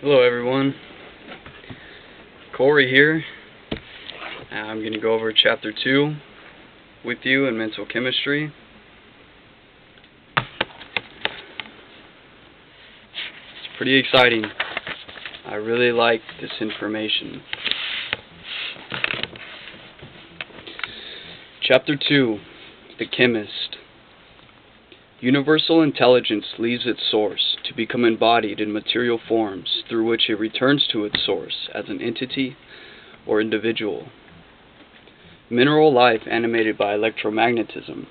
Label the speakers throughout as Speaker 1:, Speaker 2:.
Speaker 1: Hello everyone, Corey here. I'm going to go over Chapter 2 with you in mental chemistry. It's pretty exciting. I really like this information. Chapter 2, The Chemist. Universal intelligence leaves its source to become embodied in material forms through which it returns to its source as an entity or individual. Mineral life animated by electromagnetism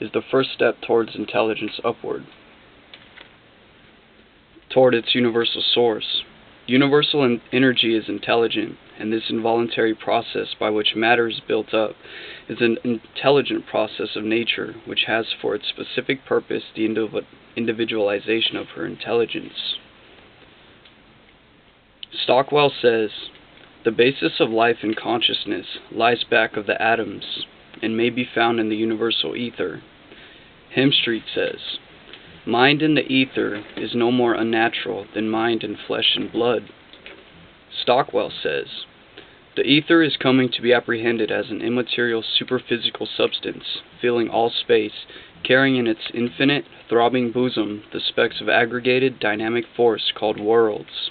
Speaker 1: is the first step towards intelligence upward, toward its universal source. Universal energy is intelligent, and this involuntary process by which matter is built up is an intelligent process of nature which has for its specific purpose the individualization of her intelligence. Stockwell says, "The basis of life and consciousness lies back of the atoms and may be found in the universal ether." Hemstreet says, "Mind in the ether is no more unnatural than mind in flesh and blood." Stockwell says, "The ether is coming to be apprehended as an immaterial superphysical substance, filling all space, carrying in its infinite, throbbing bosom the specks of aggregated, dynamic force called worlds.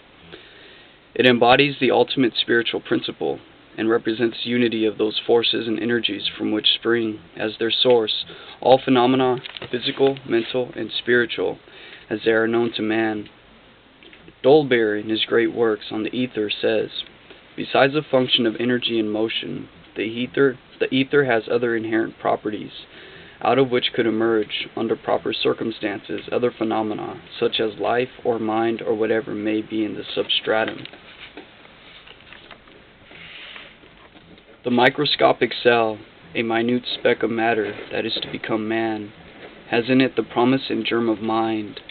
Speaker 1: It embodies the ultimate spiritual principle, and represents unity of those forces and energies from which spring, as their source, all phenomena, physical, mental, and spiritual, as they are known to man." Dolbear, in his great works on the ether, says, "Besides the function of energy and motion, the ether has other inherent properties, out of which could emerge, under proper circumstances, other phenomena, such as life or mind or whatever may be in the substratum. The microscopic cell, a minute speck of matter that is to become man, has in it the promise and germ of mind.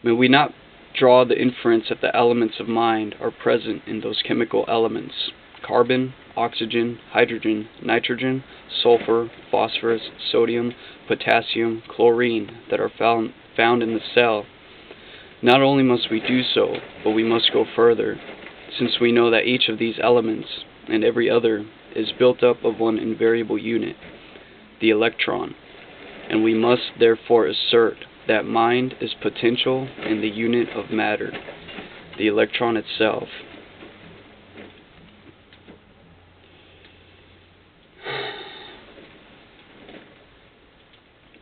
Speaker 1: May we not draw the inference that the elements of mind are present in those chemical elements, carbon, oxygen, hydrogen, nitrogen, sulfur, phosphorus, sodium, potassium, chlorine, that are found in the cell. Not only must we do so, but we must go further, since we know that each of these elements, and every other, is built up of one invariable unit, the electron, and we must therefore assert that mind is potential in the unit of matter, the electron itself."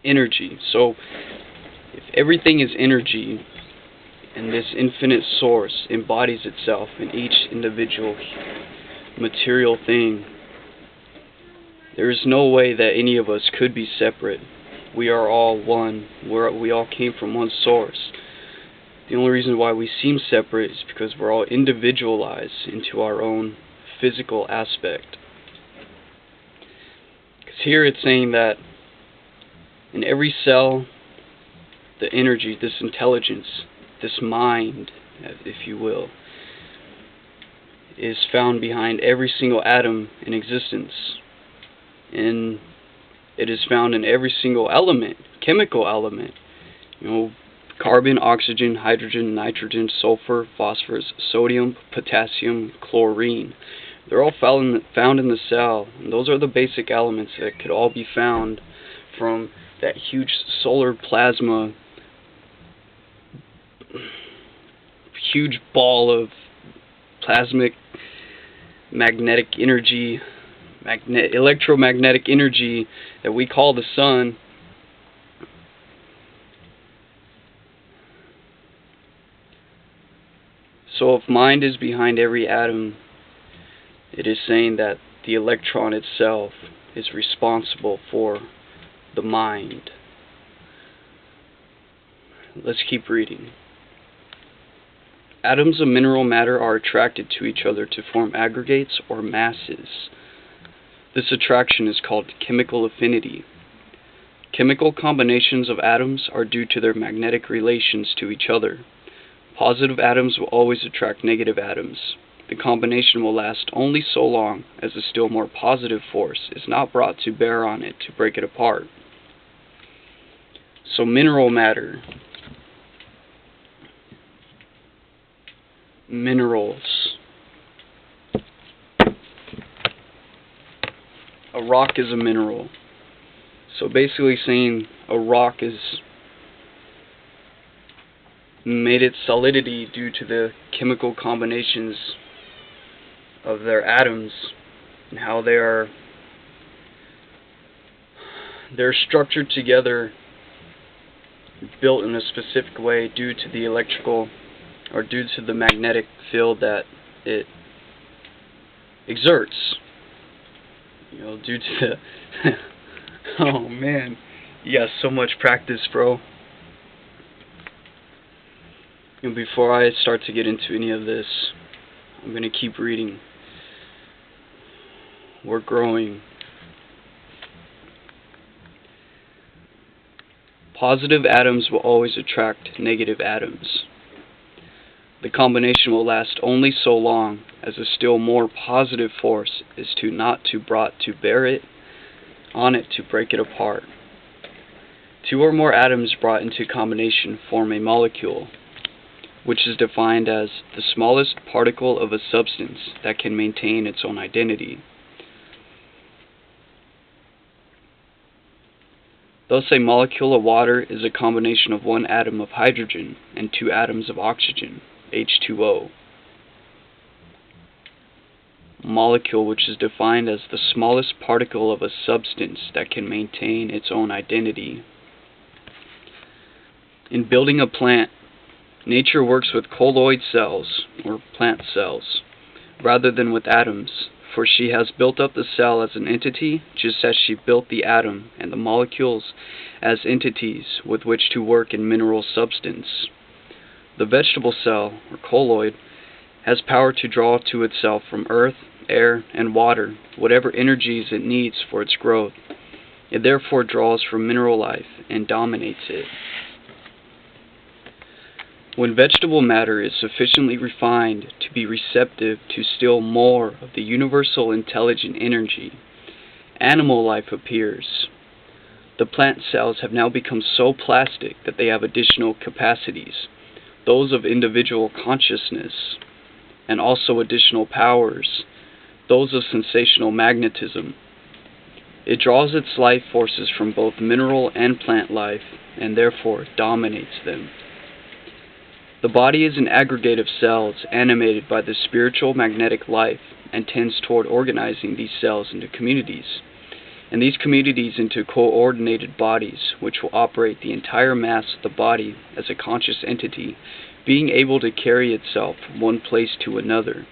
Speaker 1: Energy. So, if everything is energy, and this infinite source embodies itself in each individual material thing, there is no way that any of us could be separate. We are all one. We all came from one source. The only reason why we seem separate is because we're all individualized into our own physical aspect. Because here it's saying that in every cell, the energy, this intelligence, this mind, if you will, is found behind every single atom in existence. And it is found in every single element, chemical element. Carbon, oxygen, hydrogen, nitrogen, sulfur, phosphorus, sodium, potassium, chlorine. They're all found in the cell. And those are the basic elements that could all be found from that huge solar plasma, huge ball of plasmic magnetic energy, electromagnetic energy that we call the sun. So if mind is behind every atom, it is saying that the electron itself is responsible for the mind. Let's keep reading. Atoms of mineral matter are attracted to each other to form aggregates or masses. This attraction is called chemical affinity. Chemical combinations of atoms are due to their magnetic relations to each other. Positive atoms will always attract negative atoms. The combination will last only so long as a still more positive force is not brought to bear on it to break it apart. So mineral matter minerals. A rock is a mineral. So basically saying a rock is made its solidity due to the chemical combinations of their atoms and how they're structured together, built in a specific way due to the electrical or due to the magnetic field that it exerts. Due to the oh man, you got so much practice, bro. Before I start to get into any of this, I'm going to keep reading. We're growing. Positive atoms will always attract negative atoms. The combination will last only so long as a still more positive force is not brought to bear it on it to break it apart. Two or more atoms brought into combination form a molecule, which is defined as the smallest particle of a substance that can maintain its own identity. Thus, a molecule of water is a combination of one atom of hydrogen and two atoms of oxygen, H2O. Molecule, which is defined as the smallest particle of a substance that can maintain its own identity. In building a plant, nature works with colloid cells, or plant cells, rather than with atoms, for she has built up the cell as an entity, just as she built the atom and the molecules as entities with which to work in mineral substance. The vegetable cell, or colloid, has power to draw to itself from earth, air, and water whatever energies it needs for its growth. It therefore draws from mineral life and dominates it. When vegetable matter is sufficiently refined to be receptive to still more of the universal intelligent energy, animal life appears. The plant cells have now become so plastic that they have additional capacities, those of individual consciousness, and also additional powers, those of sensational magnetism. It draws its life forces from both mineral and plant life, and therefore dominates them. The body is an aggregate of cells animated by the spiritual magnetic life and tends toward organizing these cells into communities, and these communities into coordinated bodies which will operate the entire mass of the body as a conscious entity, being able to carry itself from one place to another.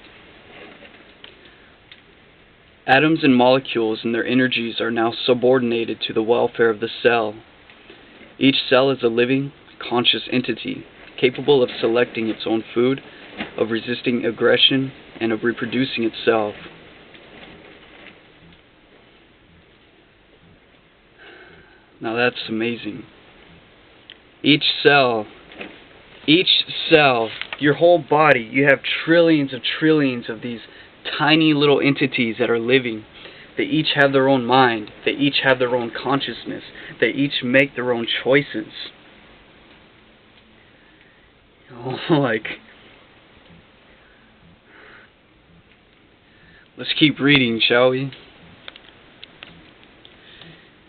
Speaker 1: Atoms and molecules and their energies are now subordinated to the welfare of the cell. Each cell is a living, conscious entity, capable of selecting its own food, of resisting aggression, and of reproducing itself. Now that's amazing. Each cell, your whole body, you have trillions of these tiny little entities that are living. They each have their own mind. They each have their own consciousness. They each make their own choices. Let's keep reading, shall we?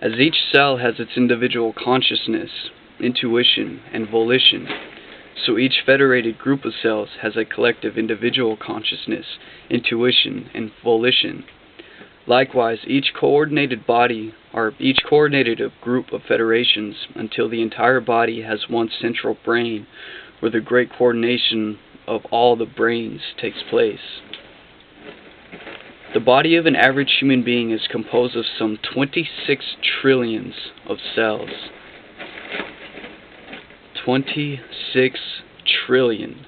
Speaker 1: As each cell has its individual consciousness, intuition, and volition, so each federated group of cells has a collective individual consciousness, intuition, and volition. Likewise, each coordinated body, or each coordinated group of federations, until the entire body has one central brain, where the great coordination of all the brains takes place. The body of an average human being is composed of some 26 trillions of cells. 26 trillion.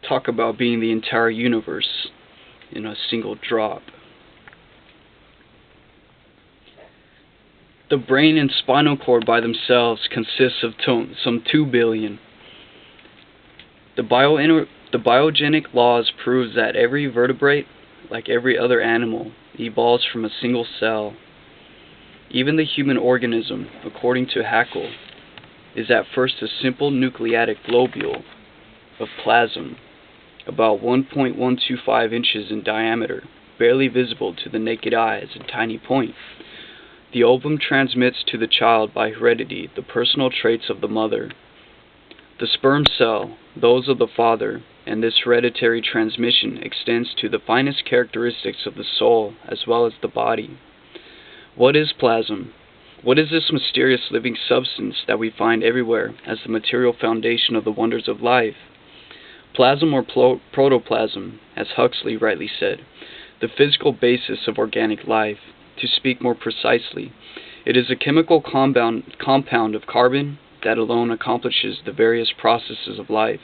Speaker 1: Talk about being the entire universe in a single drop. The brain and spinal cord by themselves consists of some 2 billion. The biogenic laws proves that every vertebrate, like every other animal, evolves from a single cell. Even the human organism, according to Haanel, is at first a simple nucleatic globule of plasm, about 1.125 inches in diameter, barely visible to the naked eye as a tiny point. The ovum transmits to the child by heredity the personal traits of the mother, the sperm cell those of the father, and this hereditary transmission extends to the finest characteristics of the soul as well as the body. What is plasm? What is this mysterious living substance that we find everywhere as the material foundation of the wonders of life? Plasm or protoplasm, as Huxley rightly said, the physical basis of organic life. To speak more precisely, it is a chemical compound of carbon that alone accomplishes the various processes of life.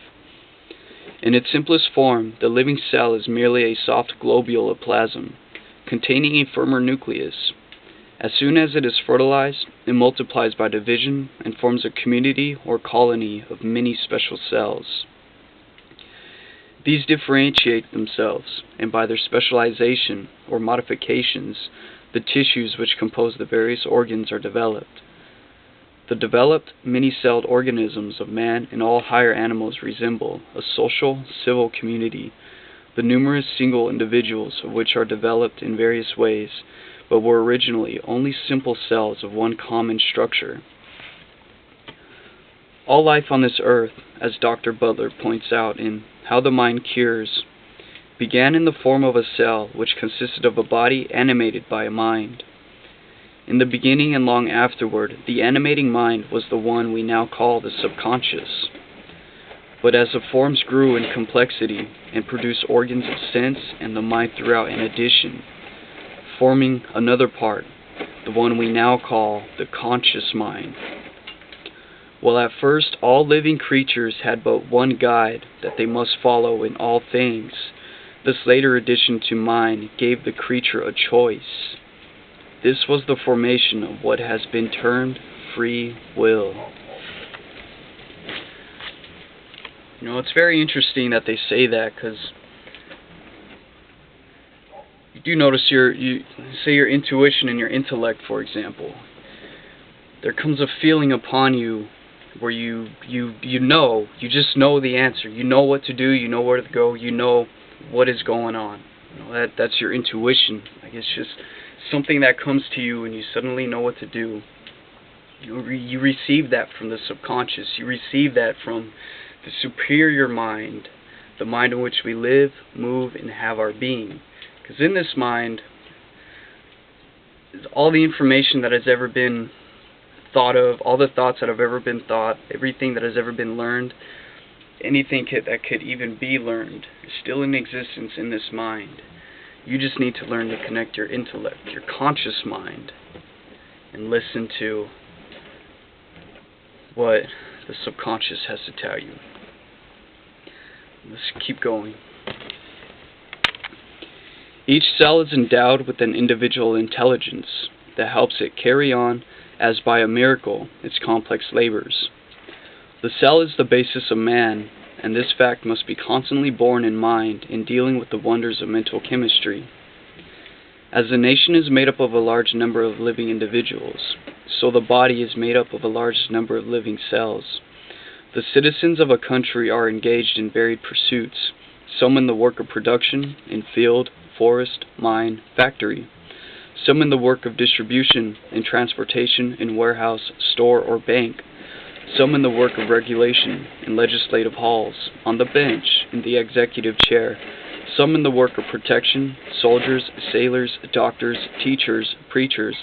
Speaker 1: In its simplest form, the living cell is merely a soft globule of plasm, containing a firmer nucleus. As soon as it is fertilized, it multiplies by division and forms a community or colony of many special cells. These differentiate themselves, and by their specialization or modifications, the tissues which compose the various organs are developed. The developed, many-celled organisms of man and all higher animals resemble a social, civil community, the numerous single individuals of which are developed in various ways, but were originally only simple cells of one common structure. All life on this earth, as Dr. Butler points out in How the Mind Cures, began in the form of a cell which consisted of a body animated by a mind. In the beginning and long afterward, the animating mind was the one we now call the subconscious. But as the forms grew in complexity and produced organs of sense and the mind throughout in addition, forming another part, the one we now call the conscious mind. While at first all living creatures had but one guide that they must follow in all things, this later addition to mind gave the creature a choice. This was the formation of what has been termed free will. You know, it's very interesting that they say that, because you do notice you say your intuition and your intellect, for example. There comes a feeling upon you where you just know the answer. You know what to do, you know where to go, you know what is going on. You know, that's your intuition. I guess just something that comes to you and you suddenly know what to do. You receive that from the subconscious. You receive that from the superior mind, the mind in which we live, move, and have our being. Because in this mind is all the information that has ever been thought of, all the thoughts that have ever been thought, everything that has ever been learned, anything that could even be learned is still in existence in this mind. You just need to learn to connect your intellect, your conscious mind, and listen to what the subconscious has to tell you. Let's keep going. Each cell is endowed with an individual intelligence that helps it carry on, as by a miracle, its complex labors. The cell is the basis of man, and this fact must be constantly borne in mind in dealing with the wonders of mental chemistry. As the nation is made up of a large number of living individuals, so the body is made up of a large number of living cells. The citizens of a country are engaged in varied pursuits, some in the work of production, in field, forest, mine, factory, some in the work of distribution, in transportation, in warehouse, store, or bank, some in the work of regulation, in legislative halls, on the bench, in the executive chair, some in the work of protection, soldiers, sailors, doctors, teachers, preachers.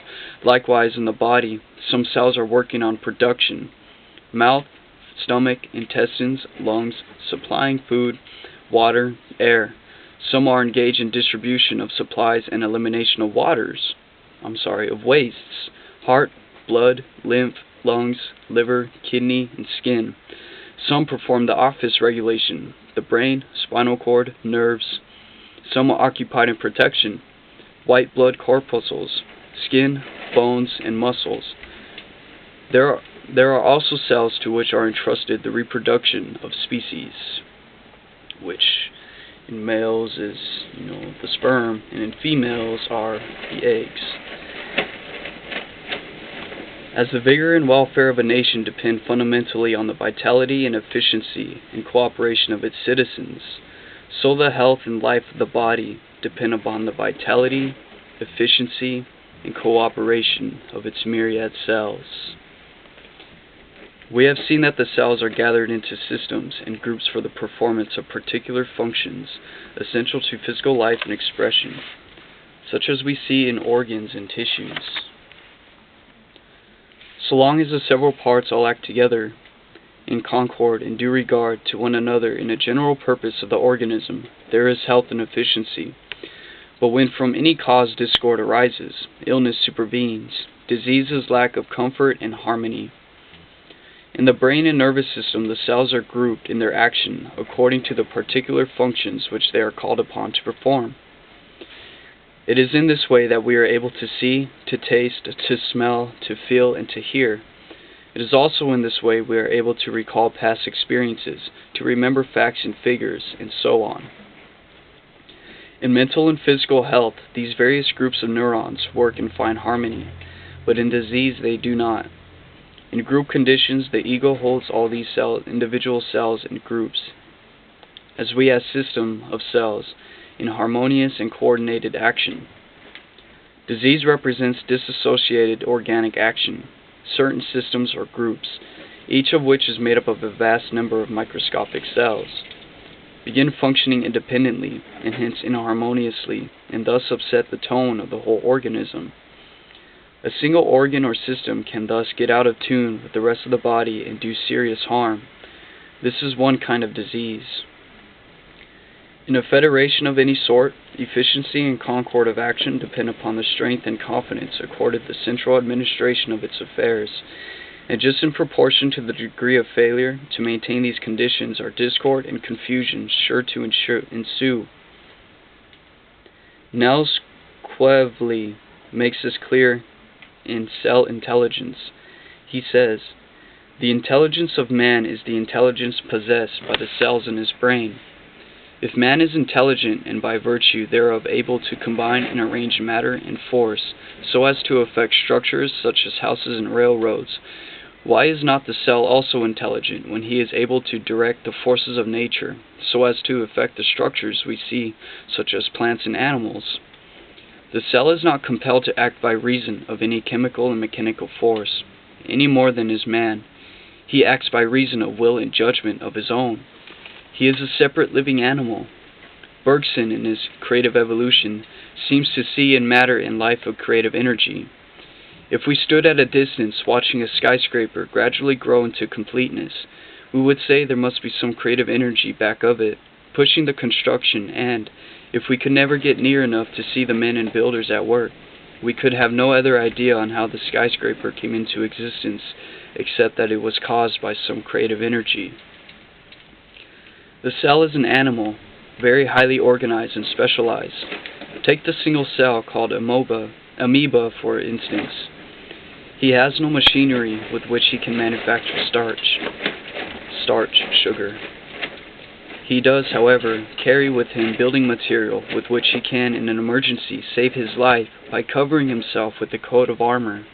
Speaker 1: Likewise in the body, some cells are working on production, mouth, stomach, intestines, lungs, supplying food, water, air. Some are engaged in distribution of supplies and elimination of of wastes, heart, blood, lymph, lungs, liver, kidney, and skin. Some perform the office regulation, the brain, spinal cord, nerves. Some are occupied in protection, white blood corpuscles, skin, bones, and muscles. There are also cells to which are entrusted the reproduction of species, which in males is, the sperm, and in females are the eggs. As the vigor and welfare of a nation depend fundamentally on the vitality and efficiency and cooperation of its citizens, so the health and life of the body depend upon the vitality, efficiency, and cooperation of its myriad cells. We have seen that the cells are gathered into systems and groups for the performance of particular functions essential to physical life and expression, such as we see in organs and tissues. So long as the several parts all act together in concord and due regard to one another in a general purpose of the organism, there is health and efficiency. But when from any cause discord arises, illness supervenes, disease is lack of comfort and harmony. In the brain and nervous system, the cells are grouped in their action according to the particular functions which they are called upon to perform. It is in this way that we are able to see, to taste, to smell, to feel, and to hear. It is also in this way we are able to recall past experiences, to remember facts and figures, and so on. In mental and physical health, these various groups of neurons work and find harmony, but in disease they do not. In group conditions, the ego holds all these individual cells in groups, as we have a system of cells in harmonious and coordinated action. Disease represents disassociated organic action, certain systems or groups, each of which is made up of a vast number of microscopic cells, begin functioning independently and hence inharmoniously, and thus upset the tone of the whole organism. A single organ or system can thus get out of tune with the rest of the body and do serious harm. This is one kind of disease. In a federation of any sort, efficiency and concord of action depend upon the strength and confidence accorded the central administration of its affairs, and just in proportion to the degree of failure to maintain these conditions are discord and confusion sure to ensue. Nels Quevely makes this clear in Cell Intelligence. He says, "The intelligence of man is the intelligence possessed by the cells in his brain. If man is intelligent and by virtue thereof able to combine and arrange matter and force so as to effect structures such as houses and railroads, why is not the cell also intelligent when he is able to direct the forces of nature so as to effect the structures we see such as plants and animals? The cell is not compelled to act by reason of any chemical and mechanical force, any more than is man. He acts by reason of will and judgment of his own. He is a separate living animal. Bergson, in his Creative Evolution, seems to see in matter and life a creative energy. If we stood at a distance watching a skyscraper gradually grow into completeness, we would say there must be some creative energy back of it, pushing the construction, and, if we could never get near enough to see the men and builders at work, we could have no other idea on how the skyscraper came into existence except that it was caused by some creative energy." The cell is an animal, very highly organized and specialized. Take the single cell called amoeba for instance. He has no machinery with which he can manufacture sugar. He does, however, carry with him building material with which he can in an emergency save his life by covering himself with a coat of armor.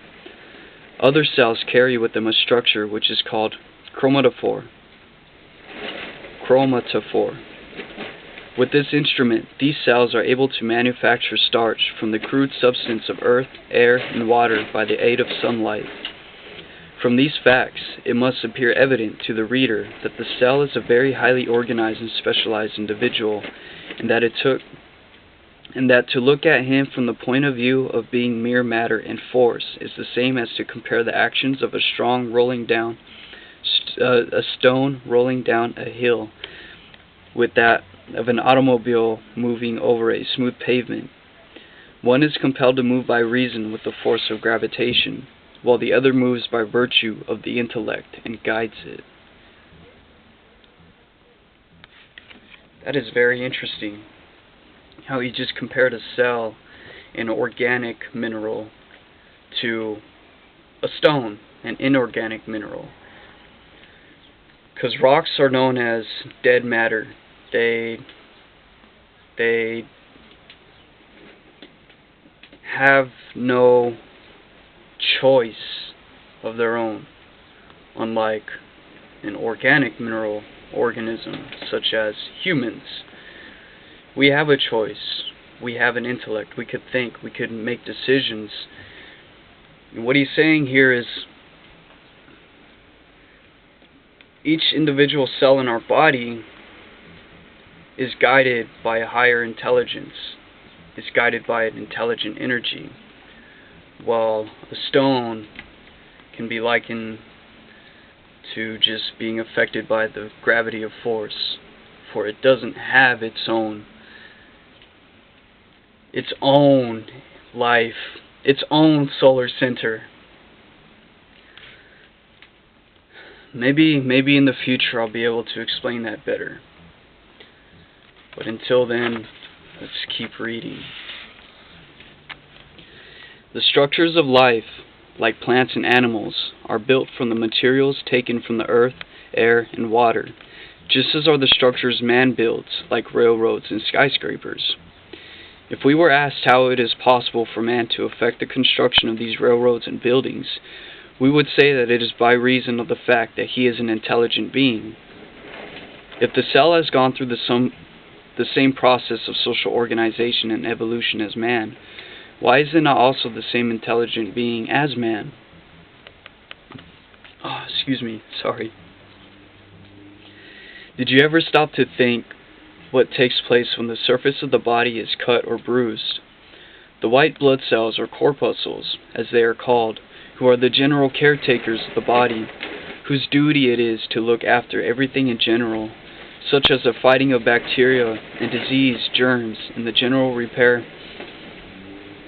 Speaker 1: Other cells carry with them a structure which is called chromatophore. With this instrument, these cells are able to manufacture starch from the crude substance of earth, air, and water by the aid of sunlight. From these facts, it must appear evident to the reader that the cell is a very highly organized and specialized individual, and that to look at him from the point of view of being mere matter and force is the same as to compare the actions of a stone rolling down a hill with that of an automobile moving over a smooth pavement. One is compelled to move by reason with the force of gravitation, while the other moves by virtue of the intellect and guides it. That is very interesting, how he just compared a cell, an organic mineral, to a stone, an inorganic mineral. Because rocks are known as dead matter. They have no choice of their own, unlike an organic mineral organism such as humans. We have a choice. We have an intellect. We could think. We could make decisions. And what he's saying here is each individual cell in our body is guided by a higher intelligence. It's guided by an intelligent energy. While a stone can be likened to just being affected by the gravity of force, for it doesn't have its own life, its own solar center. Maybe in the future I'll be able to explain that better. But until then, let's keep reading. The structures of life, like plants and animals, are built from the materials taken from the earth, air, and water, just as are the structures man builds, like railroads and skyscrapers. If we were asked how it is possible for man to affect the construction of these railroads and buildings, we would say that it is by reason of the fact that he is an intelligent being. If the cell has gone through the same process of social organization and evolution as man, why is it not also the same intelligent being as man? Oh, excuse me, sorry. Did you ever stop to think what takes place when the surface of the body is cut or bruised? The white blood cells, or corpuscles, as they are called, who are the general caretakers of the body, whose duty it is to look after everything in general, such as the fighting of bacteria and disease, germs, and the general repair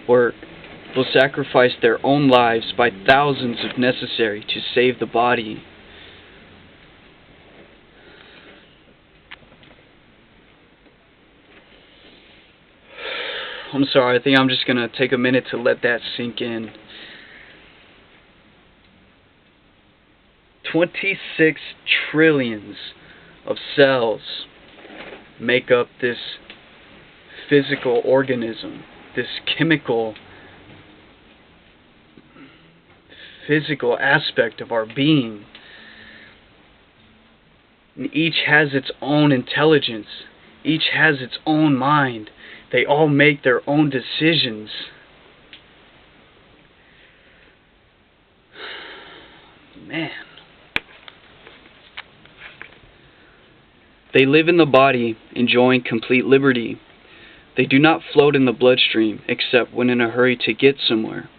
Speaker 1: work, will sacrifice their own lives by thousands if necessary to save the body. I'm sorry, I think I'm just going to take a minute to let that sink in. 26 trillions of cells make up this physical organism, this physical aspect of our being. And each has its own intelligence. Each has its own mind. They all make their own decisions. Man. They live in the body, enjoying complete liberty. They do not float in the bloodstream, except when in a hurry to get somewhere,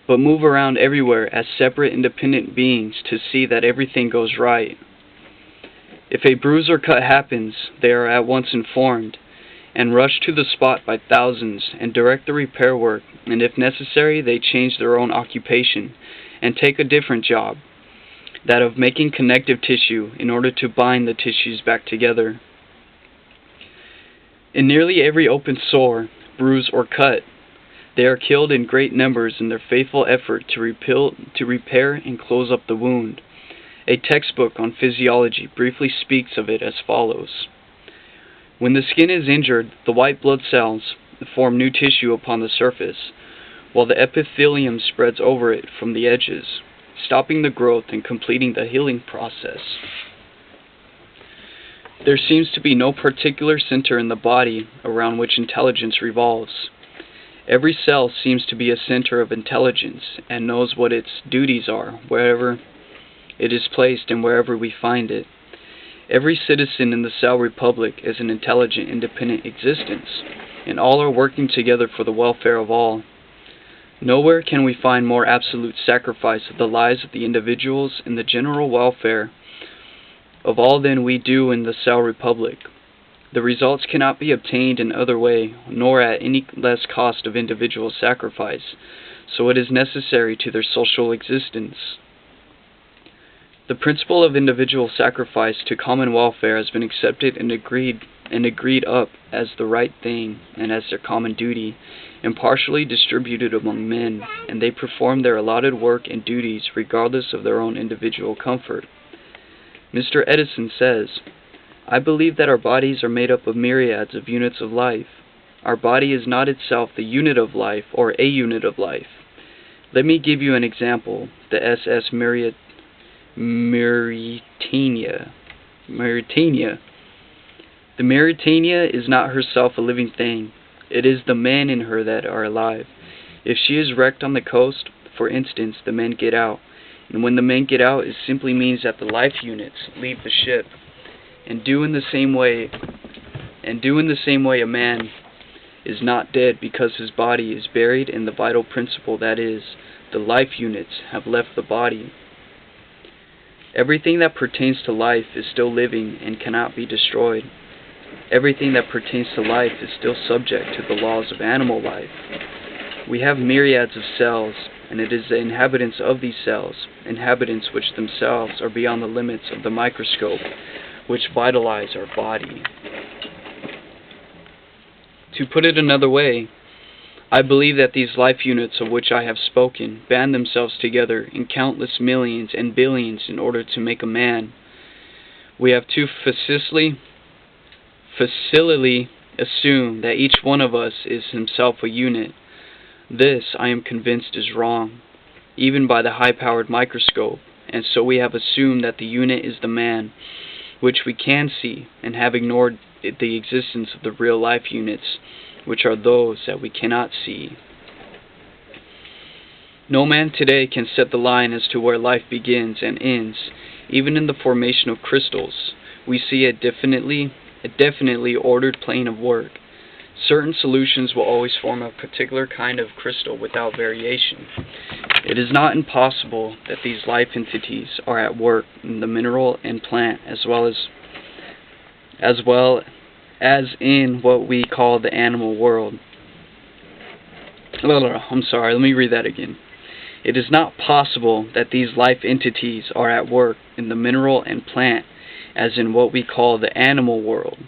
Speaker 1: but move around everywhere as separate independent beings to see that everything goes right. If a bruise or cut happens, they are at once informed, and rush to the spot by thousands, and direct the repair work, and if necessary, they change their own occupation, and take a different job, that of making connective tissue in order to bind the tissues back together. In nearly every open sore, bruise, or cut, they are killed in great numbers in their faithful effort to repair and close up the wound. A textbook on physiology briefly speaks of it as follows. When the skin is injured, the white blood cells form new tissue upon the surface, while the epithelium spreads over it from the edges, stopping the growth and completing the healing process. There seems to be no particular center in the body around which intelligence revolves. Every cell seems to be a center of intelligence and knows what its duties are wherever it is placed and wherever we find it. Every citizen in the cell republic is an intelligent, independent existence, and all are working together for the welfare of all. Nowhere can we find more absolute sacrifice of the lives of the individuals and the general welfare of all than we do in the cell republic. The results cannot be obtained in other way, nor at any less cost of individual sacrifice, so it is necessary to their social existence. The principle of individual sacrifice to common welfare has been accepted and agreed up as the right thing and as their common duty, impartially distributed among men, and they perform their allotted work and duties regardless of their own individual comfort. Mr. Edison says, "I believe that our bodies are made up of myriads of units of life. Our body is not itself the unit of life or a unit of life. Let me give you an example. The SS Mauritania. The Mauritania is not herself a living thing. It is the men in her that are alive. If she is wrecked on the coast, for instance, the men get out. And when the men get out, it simply means that the life units leave the ship. And do in the same way a man is not dead because his body is buried in the vital principle, that is, the life units have left the body. Everything that pertains to life is still living and cannot be destroyed. Everything that pertains to life is still subject to the laws of animal life. We have myriads of cells, and it is the inhabitants of these cells, inhabitants which themselves are beyond the limits of the microscope, which vitalize our body. To put it another way, I believe that these life units of which I have spoken band themselves together in countless millions and billions in order to make a man. We have to facilely assume that each one of us is himself a unit. This, I am convinced, is wrong, even by the high-powered microscope, and so we have assumed that the unit is the man, which we can see, and have ignored the existence of the real life units, which are those that we cannot see. No man today can set the line as to where life begins and ends. Even in the formation of crystals, we see a definitely ordered plane of work. Certain solutions will always form a particular kind of crystal without variation. It is not impossible that these life entities are at work in the mineral and plant as well as in what we call the animal world. I'm sorry, let me read that again. It is not possible that these life entities are at work in the mineral and plant as in what we call the animal world.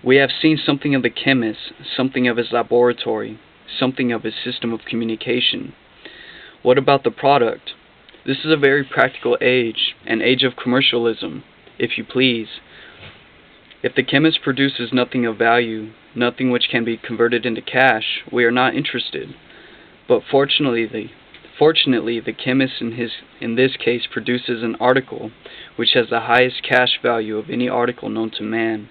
Speaker 1: We have seen something of the chemist, something of his laboratory, something of his system of communication. What about the product? This is a very practical age, an age of commercialism, if you please. If the chemist produces nothing of value, nothing which can be converted into cash, we are not interested. But fortunately, the chemist in this case produces an article which has the highest cash value of any article known to man.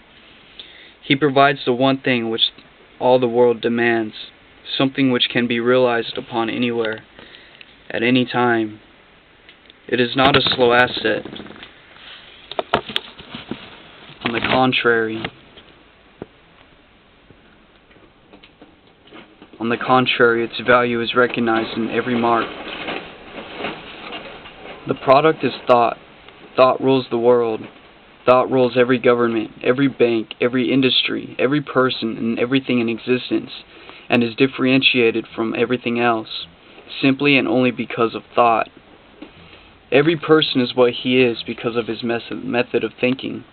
Speaker 1: He provides the one thing which all the world demands, something which can be realized upon anywhere, at any time. It is not a slow asset. On the contrary, its value is recognized in every mark. The product is thought. Thought rules the world. Thought rules every government, every bank, every industry, every person, and everything in existence, and is differentiated from everything else, simply and only because of thought. Every person is what he is because of his method of thinking,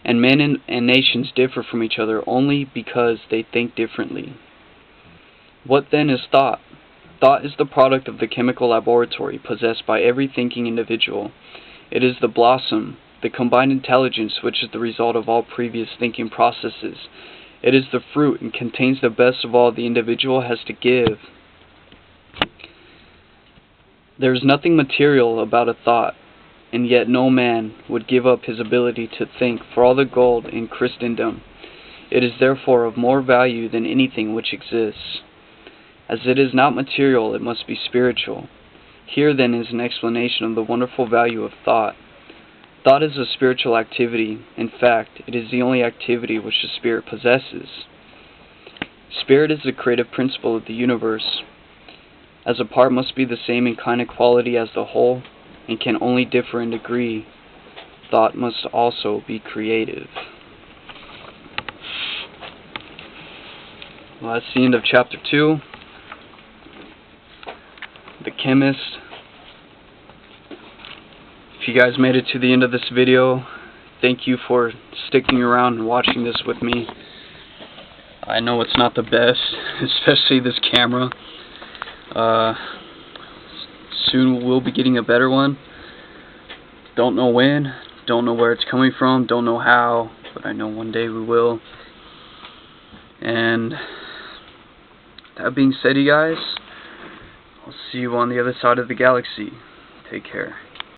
Speaker 1: and men and nations differ from each other only because they think differently. What then is thought? Thought is the product of the chemical laboratory possessed by every thinking individual. It is the blossom, the combined intelligence which is the result of all previous thinking processes. It is the fruit and contains the best of all the individual has to give. There is nothing material about a thought, and yet no man would give up his ability to think for all the gold in Christendom. It is therefore of more value than anything which exists. As it is not material, it must be spiritual. Here then is an explanation of the wonderful value of thought. Thought is a spiritual activity. In fact, it is the only activity which the spirit possesses. Spirit is the creative principle of the universe. As a part must be the same in kind and quality as the whole, and can only differ in degree, thought must also be creative. Well, that's the end of chapter 2. The Chemist. If you guys made it to the end of this video, thank you for sticking around and watching this with me. I know it's not the best, especially this camera. Soon we'll be getting a better one. Don't know when, don't know where it's coming from, don't know how, but I know one day we will. And that being said, you guys, I'll see you on the other side of the galaxy. Take care.